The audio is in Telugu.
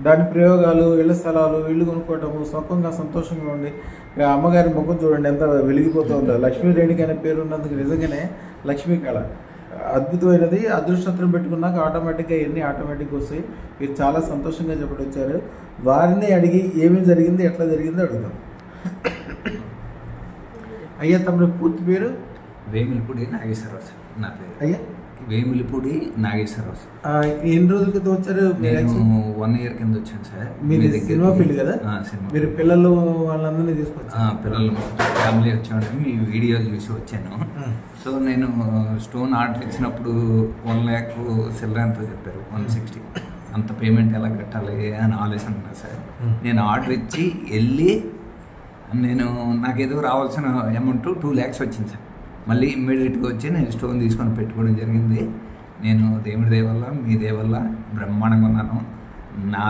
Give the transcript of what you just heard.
దాని ప్రయోగాలు, ఇళ్ల స్థలాలు, ఇల్లు కొనుక్కోవటము, సుఖంగా సంతోషంగా ఉండి ఇక అమ్మగారి ముఖం చూడండి ఎంత వెలిగిపోతుందో. లక్ష్మీ రేణుకి అనే పేరు ఉన్నందుకు నిజంగానే లక్ష్మీ కళ అద్భుతమైనది. అదృష్టత్రం పెట్టుకున్నాక ఆటోమేటిక్గా ఇవన్నీ ఆటోమేటిక్గా వస్తాయి. మీరు చాలా సంతోషంగా చెప్పడం వచ్చారు. వారిని అడిగి ఏమేమి జరిగింది, ఎట్లా జరిగిందో అడుగుదాం. అయ్యా తమ్ముడు పూర్తి పేరు? వేమిలిపూడి నాగేశ్వరరావు సార్ నా పేరు. అయ్యా వేమిలిపూడి నాగేశ్వరరావు సార్. ఎన్ని రోజుల క్రితం వచ్చారు? నేను 1 year కింద వచ్చాను సార్. మీరు సినిమా ఫీల్డ్ కదా? సినిమా. మీరు పిల్లలు వాళ్ళందరినీ తీసుకొచ్చారు? పిల్లలు ఫ్యామిలీ వచ్చామంటే మీ వీడియోలు చూసి వచ్చాను. సో నేను స్టోన్ ఆర్డర్ ఇచ్చినప్పుడు 1 lakh చిల్లరంతో చెప్పారు. 160 అంత పేమెంట్ ఎలా కట్టాలి అని ఆలోచన ఉన్నా సార్. నేను ఆర్డర్ ఇచ్చి వెళ్ళి నాకేదో రావాల్సిన అమౌంట్ 2 lakhs వచ్చింది సార్. మళ్ళీ ఇమ్మీడియట్గా వచ్చి నేను స్టోన్ తీసుకొని పెట్టుకోవడం జరిగింది. నేను దేవుడి దయ వల్ల మీ దయ వల్ల బ్రహ్మాండంగా ఉన్నాను. నా